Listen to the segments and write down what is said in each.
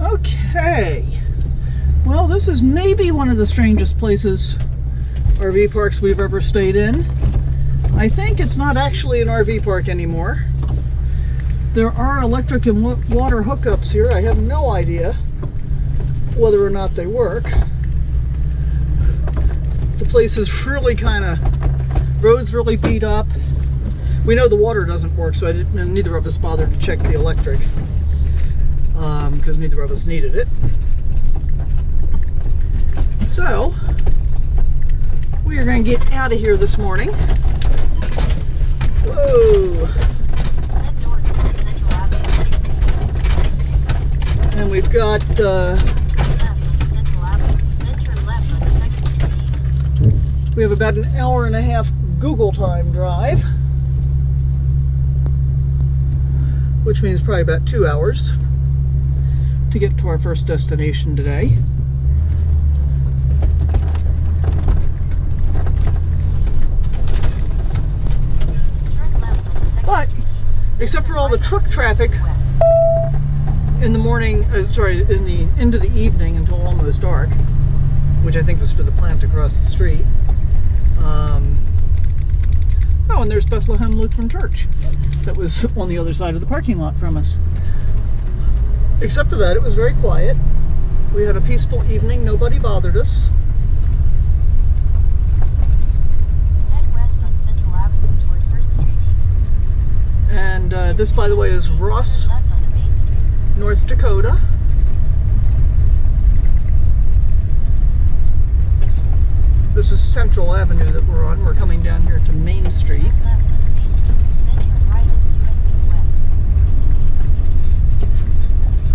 Okay, well, this is maybe one of the strangest places, RV parks, we've ever stayed in. I think it's not actually an RV park anymore. There are electric and water hookups here. I have no idea whether or not they work. The place is really roads really beat up. We know the water doesn't work, so neither of us bothered to check the electric. Because neither of us needed it. So, we are going to get out of here this morning. Whoa! And we've got we have about an hour and a half Google time drive, which means probably about 2 hours to get to our first destination today. But except for all the truck traffic in the morning, into the evening until almost dark, which I think was for the plant across the street. Oh, and there's Bethlehem Lutheran Church that was on the other side of the parking lot from us. Except for that, it was very quiet. We had a peaceful evening. Nobody bothered us. Head west on Central Avenue toward First Street East. And this, by the way, is Ross, North Dakota. This is Central Avenue that we're on. We're coming down here to Main Street.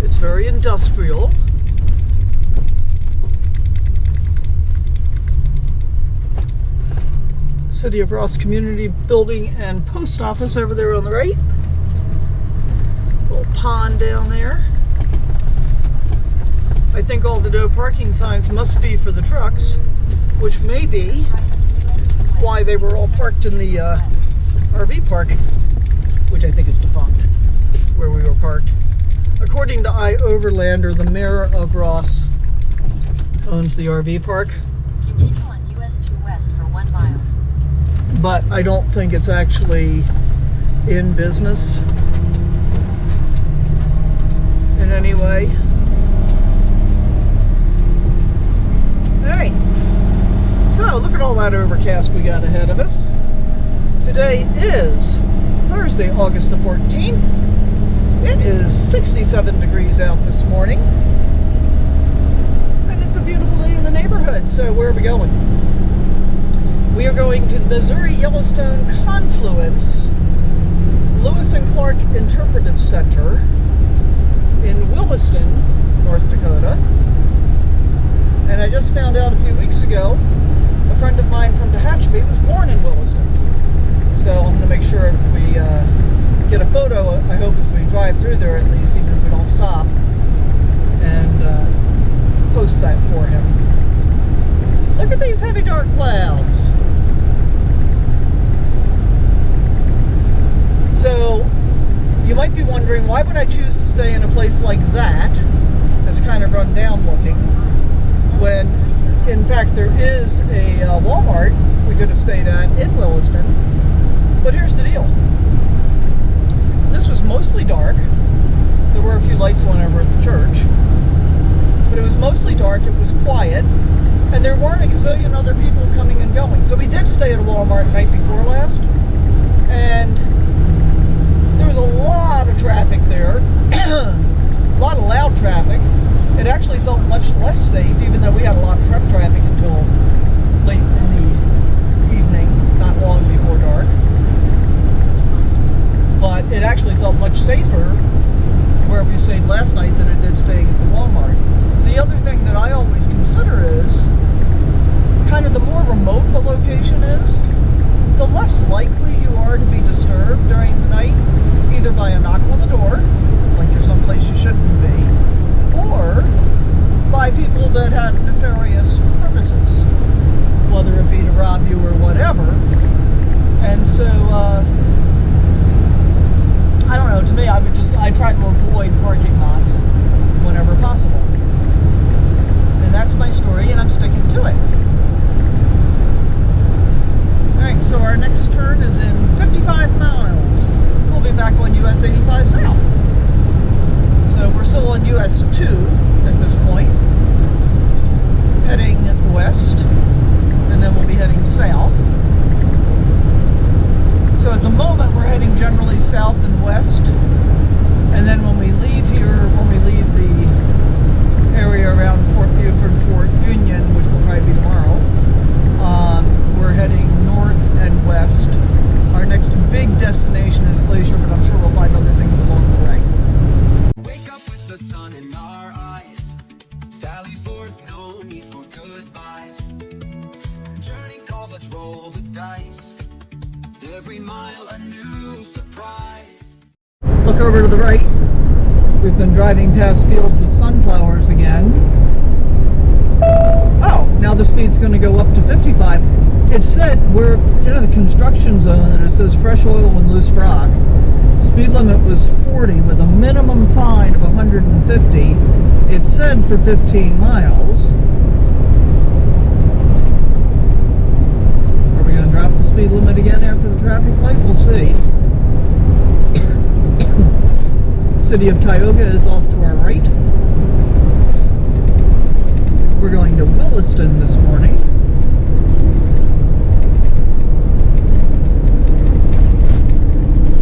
It's very industrial. City of Ross Community Building and Post Office over there on the right. Little pond down there. I think all the no parking signs must be for the trucks, which may be why they were all parked in the RV park, which I think is defunct, where we were parked. According to iOverlander, the mayor of Ross owns the RV park. Continue on US 2 West for 1 mile. But I don't think it's actually in business in any way. Hey, so look at all that overcast we got ahead of us. Today is Thursday, August the 14th. It is 67 degrees out this morning. And it's a beautiful day in the neighborhood. So where are we going? We are going to the Missouri-Yellowstone confluence, Lewis and Clark Interpretive Center in Williston, North Dakota. And I just found out a few weeks ago, a friend of mine from Tehachapi was born in Williston. So I'm going to make sure we get a photo, I hope, as we drive through there at least, even if we don't stop, and post that for him. Look at these heavy dark clouds. So you might be wondering, why would I choose to stay in a place like that, that's kind of run down looking, when in fact there is a Walmart we could have stayed at in Williston. But here's the deal. This was mostly dark. There were a few lights on over at the church. But it was mostly dark, it was quiet, and there weren't a gazillion other people coming and going. So we did stay at a Walmart night before last, and there was a lot of traffic there. A lot of loud traffic. It actually felt much less safe, even though we had a lot of truck traffic until late in the evening, not long before dark. But it actually felt much safer where we stayed last night than it did staying at the Walmart. The other thing that I always consider is, kind of the more remote a location is, the less likely you are to be disturbed during the night, either by a knock on the door, like you're someplace you shouldn't be, or by people that have nefarious purposes, whether it be to rob you or whatever. And so, I don't know, to me, I try to avoid parking lots US-2 at this point, heading west, and then we'll be heading south. So at the moment we're heading generally south and west, and then when we leave here, when we leave the area around Fort Buford, Fort Union, which will probably be tomorrow, we're heading north and west. Our next big destination is Glacier, but I'm sure we'll find other things along the way. Wake up with the sun in our eyes. Sally forth, no need for goodbyes. Journey calls, let's roll the dice. Every mile a new surprise. Look over to the right. We've been driving past fields of sunflowers again. Oh, now the speed's going to go up to 55. It said we're in the construction zone, and it says fresh oil and loose rock. Speed limit was 40 with a minimum fine of 150. It said for 15 miles. Are we going to drop the speed limit again after the traffic light? We'll see. City of Tioga is off to our right. We're going to Williston this morning.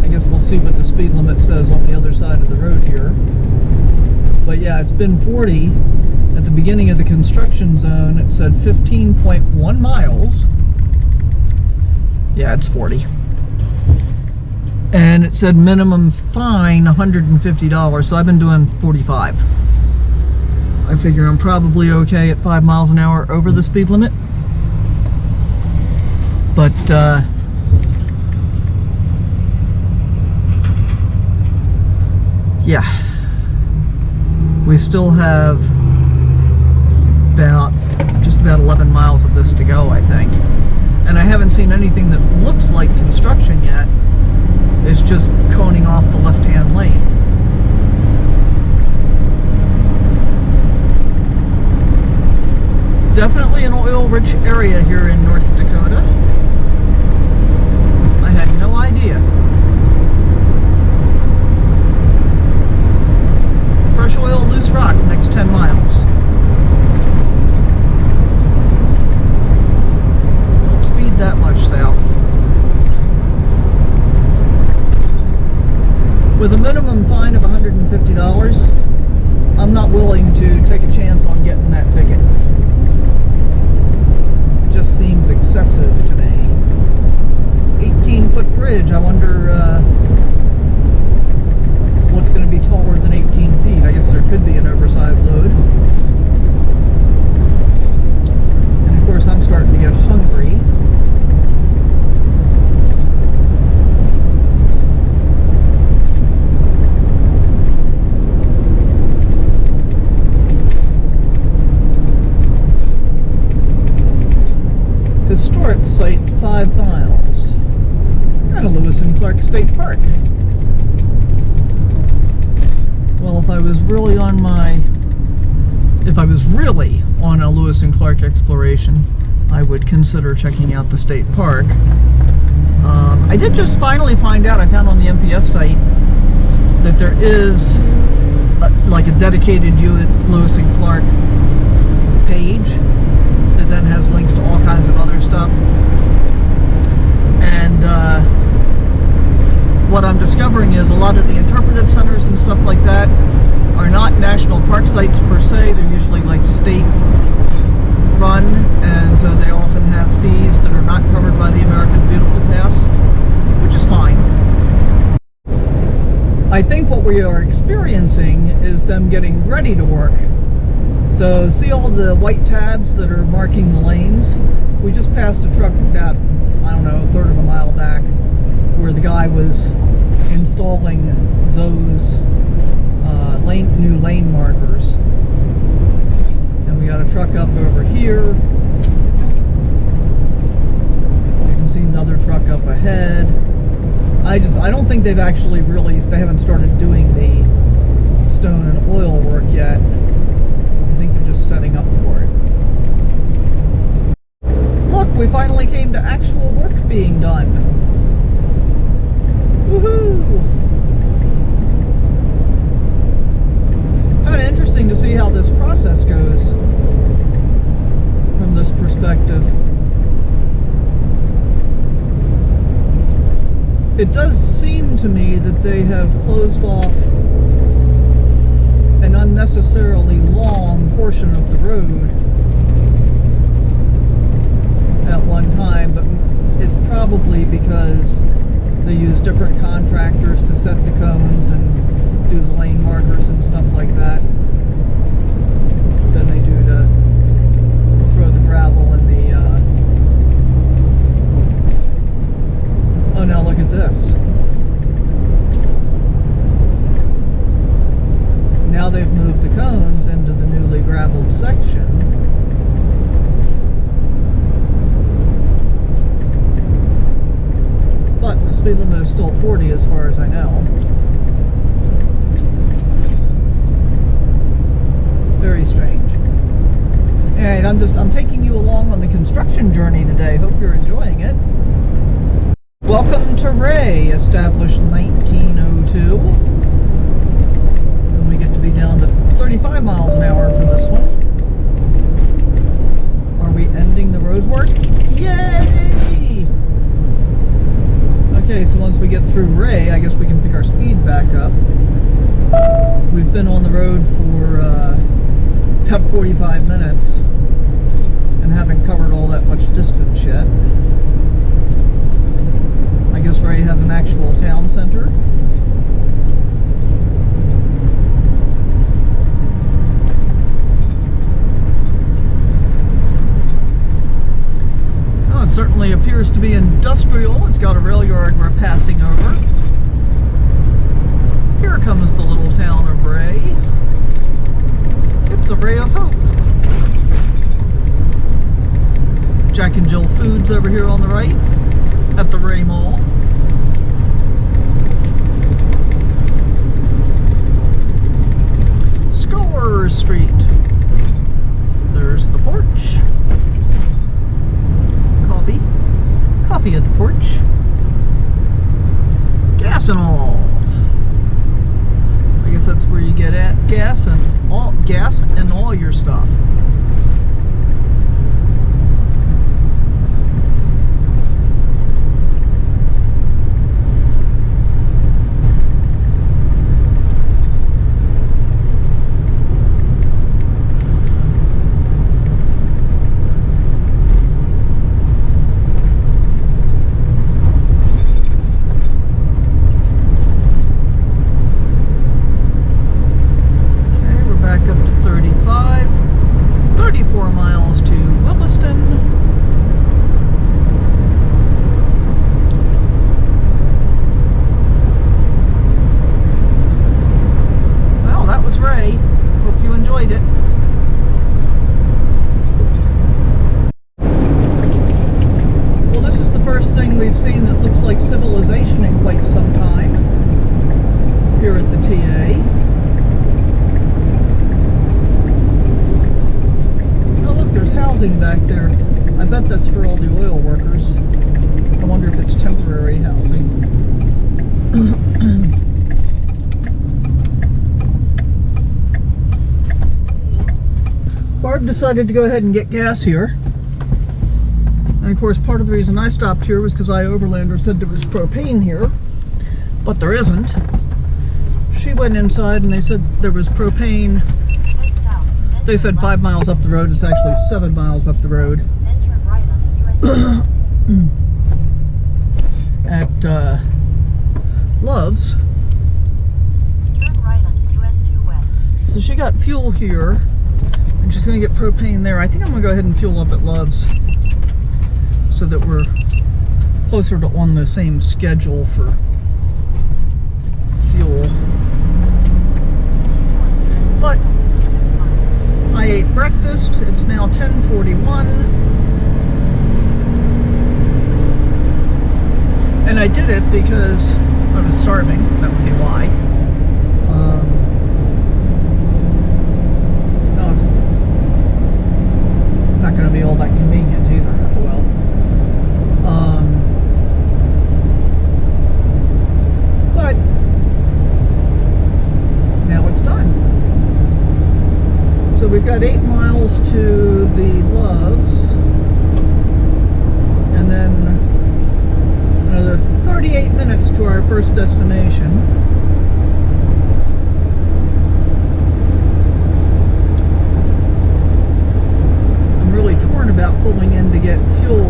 I guess we'll see what the speed limit says on the other side of the road here. But yeah, it's been 40. At the beginning of the construction zone, it said 15.1 miles. Yeah, it's 40. And it said minimum fine $150, so I've been doing 45. I figure I'm probably okay at 5 miles an hour over the speed limit. But yeah, we still have just about 11 miles of this to go, I think. And I haven't seen anything that looks like construction yet. It's just coning off the left-hand lane. Definitely an oil-rich area here in North Dakota. I had no idea. Fresh oil, loose rock, next 10 miles. Don't speed that much south. With a minimum fine of $150, I'm not willing to take a chance on getting that ticket. Just seems excessive to me. 18-foot bridge. I wonder what's going to be taller than 18 feet. I guess there could be an oversized load. And of course, I'm starting to get hungry. Historic site, 5 miles. And a Lewis and Clark State Park. Well, if I was really on a Lewis and Clark exploration, I would consider checking out the state park. I did just finally find out, I found on the MPS site, that there is like a dedicated Lewis and Clark page that then has links to all kinds of other stuff. And what I'm discovering is a lot of the interpretive centers and stuff like that are not national park sites per se. They're usually like state run, and so they often have fees that are not covered by the American Beautiful Pass, which is fine. I think what we are experiencing is them getting ready to work. So see all the white tabs that are marking the lanes? We just passed a truck about, I don't know, a third of a mile back, where the guy was installing those new lane markers. And we got a truck up over here. You can see another truck up ahead. I don't think they've actually they haven't started doing the stone and oil work yet. I think they're just setting up for it. Look, we finally came to actual work being done. Woohoo! Kind of interesting. how this process goes from this perspective. It does seem to me that they have closed off an unnecessarily long portion of the road at one time, but it's probably because they use different contractors to set the cones and do the lane markers and stuff like that than they do to throw the gravel in the oh, now look at this. Now they've moved the cones into the newly gravelled section. But the speed limit is still 40 as far as I know. Very strange. Alright, I'm taking you along on the construction journey today. Hope you're enjoying it. Welcome to Ray, established 1902. And we get to be down to 35 miles an hour for this one. Are we ending the road work? Yay! Okay, so once we get through Ray, I guess we can pick our speed back up. We've been on the road for about 45 minutes and haven't covered all that much distance yet. I guess Ray has an actual town center. Oh, it certainly appears to be industrial. It's got a rail yard we're passing over. Here comes the little town of Ray. It's a ray of hope. Jack and Jill Foods over here on the right at the Ray Mall. Score Street. There's the porch. Coffee at the porch. Gas and all. I guess that's where you get at gas and all your stuff. Back there. I bet that's for all the oil workers. I wonder if it's temporary housing. Barb decided to go ahead and get gas here. And of course part of the reason I stopped here was because Overlander said there was propane here, but there isn't. She went inside and they said there was propane. They said 5 miles up the road. It's actually 7 miles up the road. At Love's. Turn right onto US 2 West. So she got fuel here, and she's going to get propane there. I think I'm going to go ahead and fuel up at Love's so that we're closer to on the same schedule for fuel. But I ate breakfast. It's now 10:41. And I did it because I was starving. That would be why. No, it's not going to be all that convenient either. Oh well. But now it's done. So we've got 8 miles to the Loves, and then another 38 minutes to our first destination. I'm really torn about pulling in to get fuel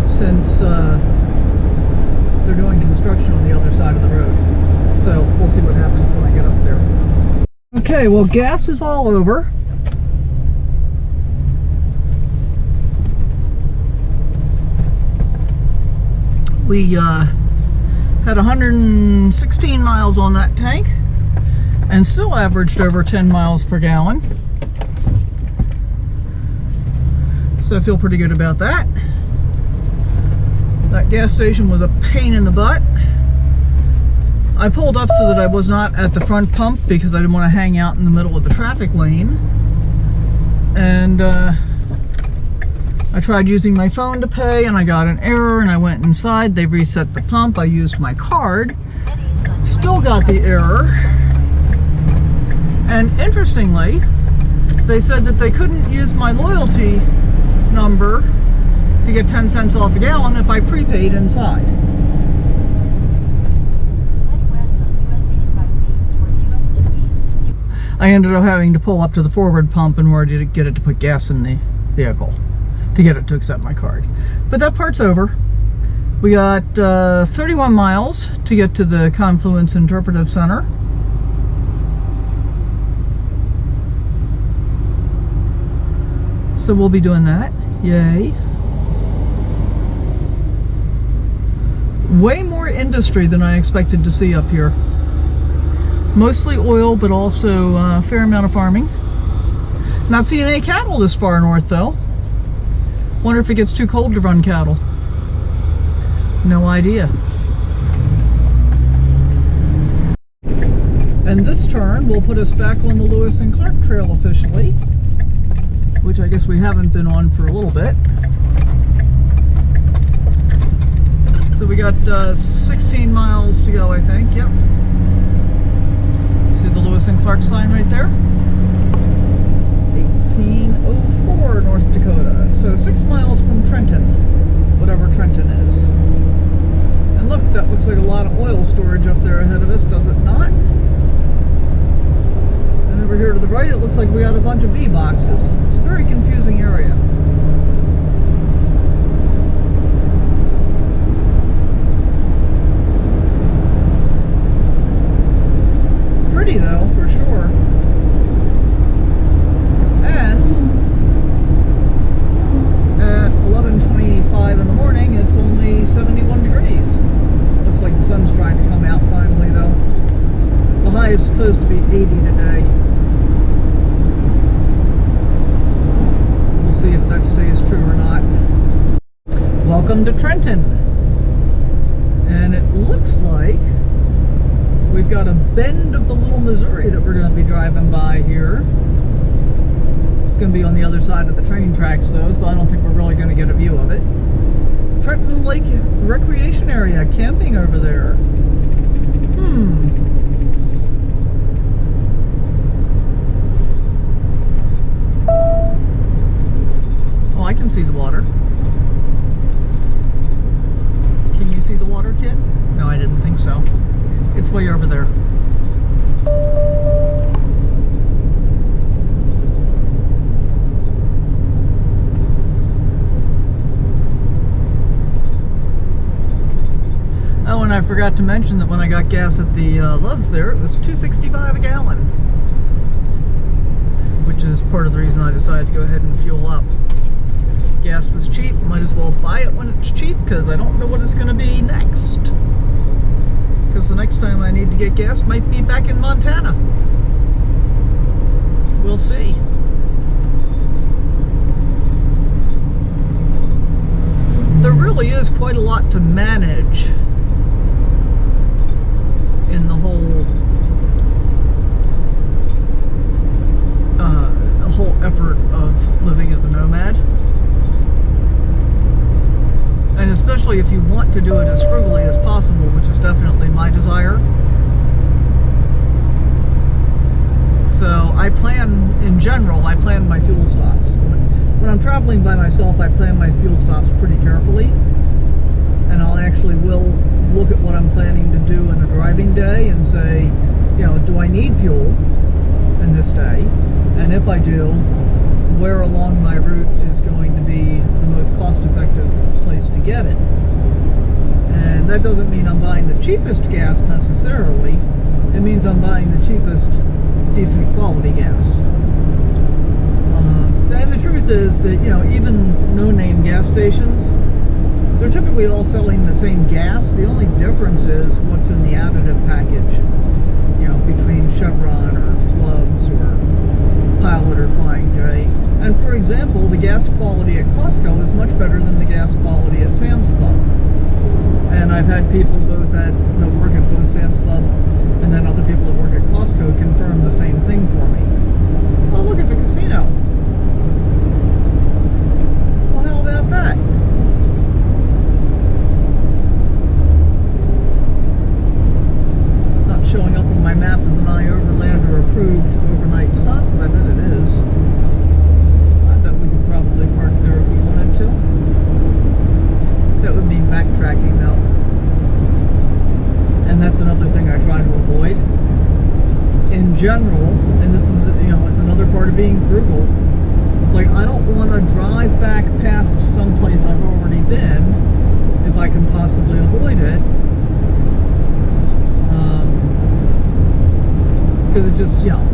since they're doing construction on the other side of the road. So we'll see what happens when I get up there. Okay, well, gas is all over. We had 116 miles on that tank and still averaged over 10 miles per gallon. So I feel pretty good about that. That gas station was a pain in the butt. I pulled up so that I was not at the front pump because I didn't want to hang out in the middle of the traffic lane. And I tried using my phone to pay and I got an error, and I went inside. They reset the pump. I used my card. Still got the error. And interestingly, they said that they couldn't use my loyalty number to get 10 cents off a gallon if I prepaid inside. I ended up having to pull up to the forward pump in order to get it to put gas in the vehicle, to get it to accept my card. But that part's over. We got 31 miles to get to the Confluence Interpretive Center. So we'll be doing that. Yay. Way more industry than I expected to see up here. Mostly oil, but also a fair amount of farming. Not seeing any cattle this far north, though. Wonder if it gets too cold to run cattle. No idea. And this turn will put us back on the Lewis and Clark Trail officially, which I guess we haven't been on for a little bit. So we got 16 miles to go, I think. Yep. See the Lewis and Clark sign right there? 1804 North Dakota. So 6 miles from Trenton, whatever Trenton is. And look, that looks like a lot of oil storage up there ahead of us, does it not? And over here to the right, it looks like we got a bunch of bee boxes. It's a very confusing area. Pretty though, for sure. And at 11:25 in the morning, it's only 71 degrees. Looks like the sun's trying to come out finally though. The high is supposed to be 80 today. We'll see if that stays true or not. Welcome to Trenton. And it looks like we've got a bend of the Little Missouri that we're going to be driving by here. It's going to be on the other side of the train tracks though, so I don't think we're really going to get a view of it. Trenton Lake Recreation Area, camping over there. Oh, I can see the water. Can you see the water, kid? No, I didn't think so. It's way over there. Oh, and I forgot to mention that when I got gas at the Loves there, it was $2.65 a gallon. Which is part of the reason I decided to go ahead and fuel up. Gas was cheap, might as well buy it when it's cheap, because I don't know what it's going to be next. Because the next time I need to get gas might be back in Montana. We'll see. There really is quite a lot to manage in the whole effort of living as a nomad. And especially if you want to do it as frugally as possible, which is definitely my desire. So I I plan, in general, I plan my fuel stops. When I'm traveling by myself, I plan my fuel stops pretty carefully. And I'll actually will look at what I'm planning to do in a driving day and say, you know, do I need fuel in this day? And if I do, where along my route is going to be the most cost-effective place to get it? And that doesn't mean I'm buying the cheapest gas necessarily. It means I'm buying the cheapest, decent quality gas. And the truth is that, you know, even no-name gas stations, they're typically all selling the same gas. The only difference is what's in the additive package, you know, between Chevron or Love's or Pilot or Flying J. And for example, the gas quality at Costco is much better than the gas quality at Sam's Club. And I've had people both that work at both Sam's Club and then other people that work at Costco confirm the same thing for me. Oh, look, it's a casino. Well, how about that? It's not showing up on my map as an iOverlander approved overnight stop, but I bet it is. I bet we could probably park there if we wanted to. That would mean backtracking though. And that's another thing I try to avoid. In general, and this is, you know, it's another part of being frugal. It's like, I don't want to drive back past someplace I've already been if I can possibly avoid it. Because it just, you know,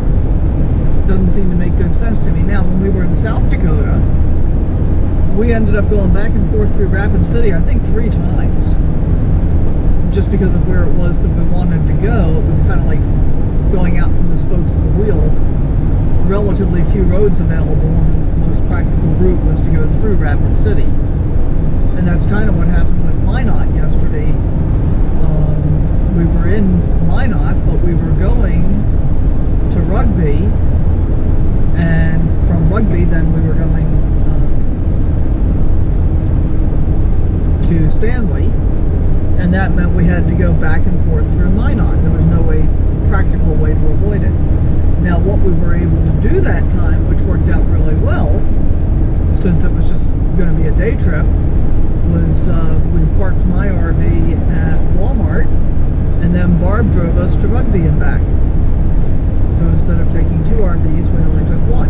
doesn't seem to make good sense to me. Now, when we were in South Dakota, we ended up going back and forth through Rapid City, I think 3 times. Just because of where it was that we wanted to go. It was kind of like going out from the spokes of the wheel. Relatively few roads available, and the most practical route was to go through Rapid City. And that's kind of what happened with Minot yesterday. We were in Minot, but we were going to Rugby, and from Rugby then we were going to Stanley, and that meant we had to go back and forth through Minot. There was no practical way to avoid it. Now, what we were able to do that time, which worked out really well, since it was just going to be a day trip, was we parked my RV at Walmart, and then Barb drove us to Rugby and back. So instead of taking 2 RVs, we only took 1.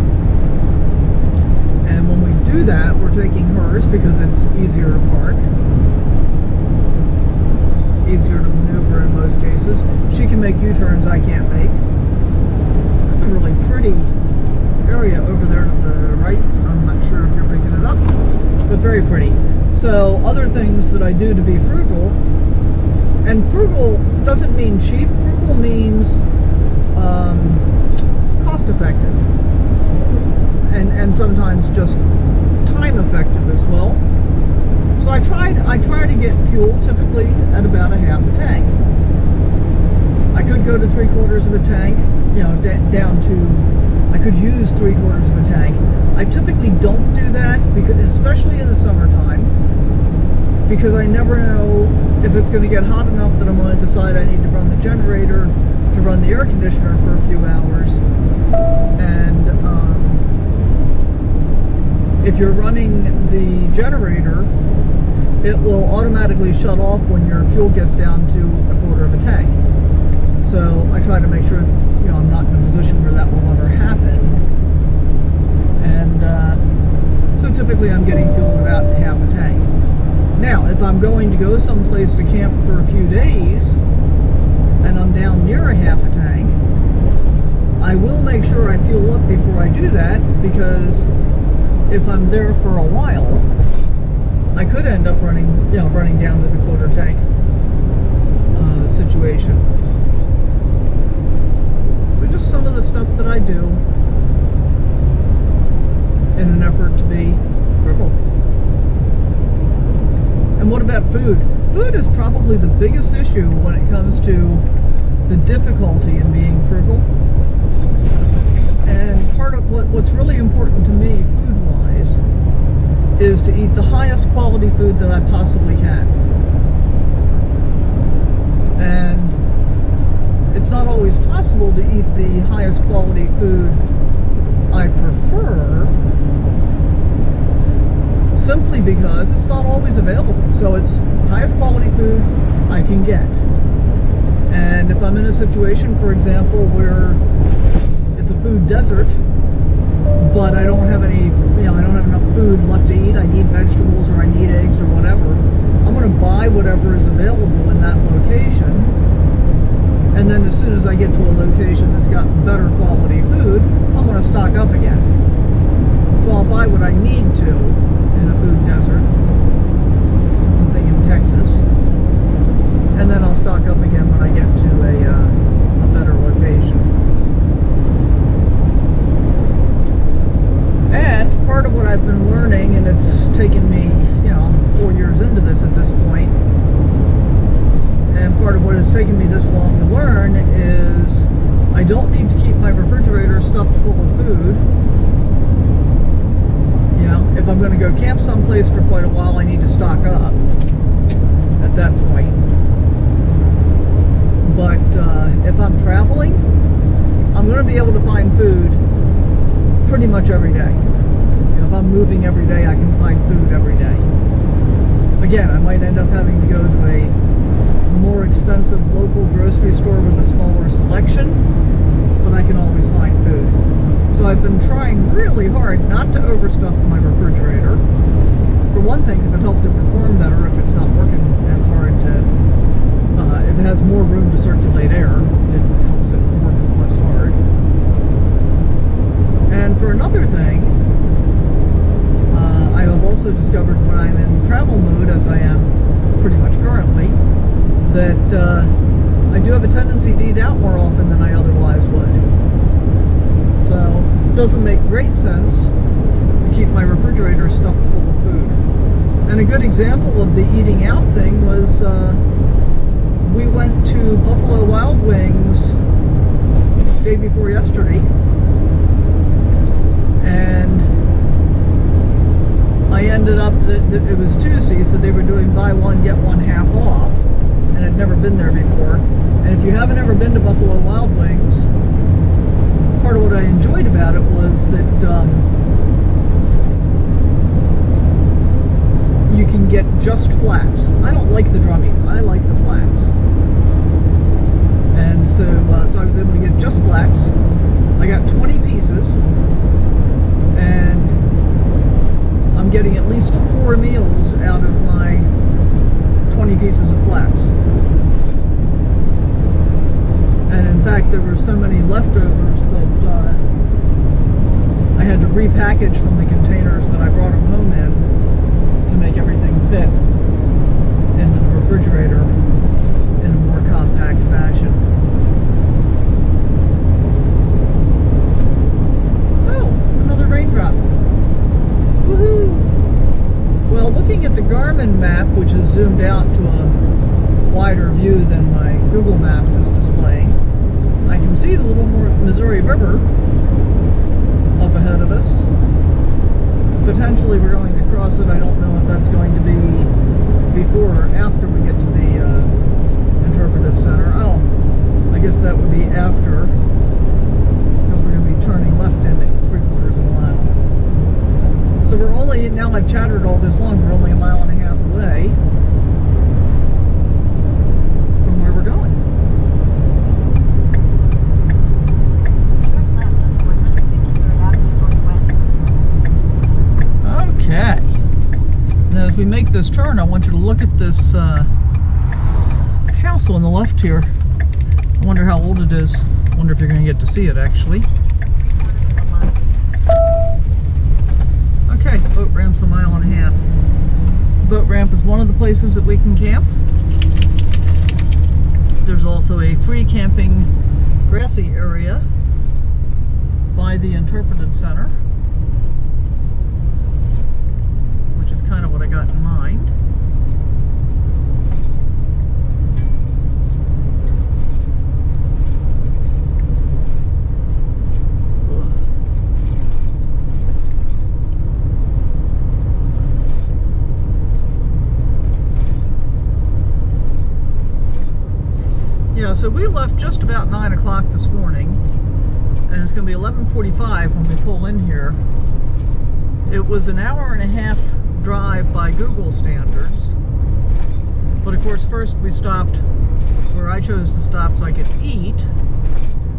And when we do that, we're taking hers because it's easier to park, easier to maneuver in most cases. She can make U-turns I can't make. That's a really pretty area over there to the right. I'm not sure if you're picking it up, but very pretty. So other things that I do to be frugal, and frugal doesn't mean cheap. Frugal means cost effective, and sometimes just time effective as well. So I try to get fuel typically at about a half a tank. I could go to 3/4 of a tank, you know, down to, I could use 3/4 of a tank. I typically don't do that, because especially in the summertime, because I never know if it's going to get hot enough that I'm going to decide I need to run the generator to run the air conditioner for a few hours. And if you're running the generator, it will automatically shut off when your fuel gets down to 1/4 of a tank. So I try to make sure, you know, I'm not in a position where that will ever happen. And so typically I'm getting fuel at about half a tank. Now, if I'm going to go someplace to camp for a few days, and I'm down near a half a tank, I will make sure I fuel up before I do that, because if I'm there for a while, I could end up running down to the 1/4 tank situation. So just some of the stuff that I do in an effort to be frugal. And what about food? Food is probably the biggest issue when it comes to the difficulty in being frugal. And part of what's really important to me food-wise is to eat the highest quality food that I possibly can. And it's not always always possible to eat the highest quality food I prefer, simply because it's not always available. So it's highest quality food I can get. And if I'm in a situation, for example, where it's a food desert, but I don't have any, I don't have enough food left to eat, I need vegetables or I need eggs or whatever, I'm going to buy whatever is available in that location. And then as soon as I get to a location that's got better quality food, I'm going to stock up again. So I'll buy what I need to in a food desert. I'm thinking Texas. And then I'll stock up again when I get to a better location. And part of what I've been learning, and it's taken me, 4 years into this at this point, and part of what has taken me this long to learn is I don't need to keep my refrigerator stuffed full of food. If I'm going to go camp someplace for quite a while, I need to stock up at that point. But if I'm traveling, I'm going to be able to find food pretty much every day. If I'm moving every day, I can find food every day. Again, I might end up having to go to a more expensive local grocery store with a smaller selection, but I can always find food. So I've been trying really hard not to overstuff my refrigerator. For one thing, because it helps it perform better if it's not working as hard to, if it has more room to circulate air, it helps it work less hard. And for another thing, I have also discovered when I'm in travel mode, as I am pretty much currently, that I do have a tendency to eat out more often than I otherwise would. So it doesn't make great sense to keep my refrigerator stuffed full of food. And a good example of the eating out thing was we went to Buffalo Wild Wings day before yesterday, and I ended up, it was Tuesday, so they were doing buy one, get one half off, and I'd never been there before. And if you haven't ever been to Buffalo Wild Wings, part of what I enjoyed about it was that you can get just flats. I don't like the drummies, I like the flats. And so I was able to get just flats. I got 20 pieces, and I'm getting at least 4 meals out of my 20 pieces of flats. And in fact, there were so many leftovers that I had to repackage from the containers that I brought them home in to make everything fit into the refrigerator in a more compact fashion. Oh, another raindrop. Woohoo! Well, looking at the Garmin map, which is zoomed out to a wider view than my Google Maps is displaying, I can see the little more Missouri River up ahead of us. Potentially we're going to cross it. I don't know if that's going to be before or after we get to the interpretive center. Oh, I guess that would be after, because we're going to be turning left in at 3/4 of a mile. So we're only, now I've chattered all this long, we're only 1.5 miles away from where we're going. Turn left onto 153rd Avenue Northwest. Okay. Now as we make this turn, I want you to look at this house on the left here. I wonder how old it is. I wonder if you're going to get to see it actually. Okay, boat ramp's 1.5 miles. Boat ramp is one of the places that we can camp. There's also a free camping grassy area by the interpretive center, which is kind of what I got in mind. So we left just about 9 o'clock this morning, and it's going to be 11:45 when we pull in here. It was an hour and a half drive by Google standards, but of course first we stopped where I chose to stop so I could eat.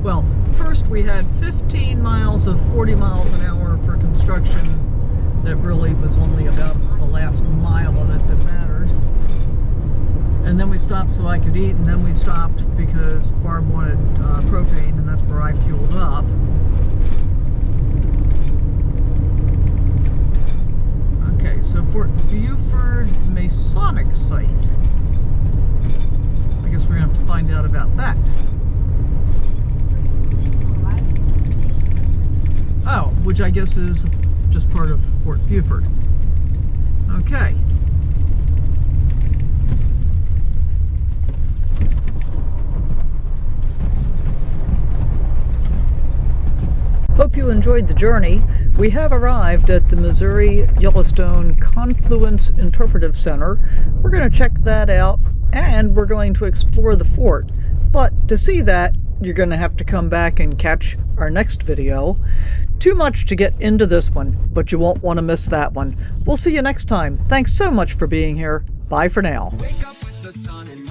Well, first we had 15 miles of 40 miles an hour for construction that really was only about the last mile of it that mattered. And then we stopped so I could eat, and then we stopped because Barb wanted propane, and that's where I fueled up. Okay, so Fort Buford Masonic Site. I guess we're going to have to find out about that. Oh, which I guess is just part of Fort Buford. Okay. Hope you enjoyed the journey. We have arrived at the Missouri-Yellowstone Confluence Interpretive Center. We're going to check that out, and we're going to explore the fort. But to see that, you're going to have to come back and catch our next video. Too much to get into this one, but you won't want to miss that one. We'll see you next time. Thanks so much for being here. Bye for now. Wake up with the sun and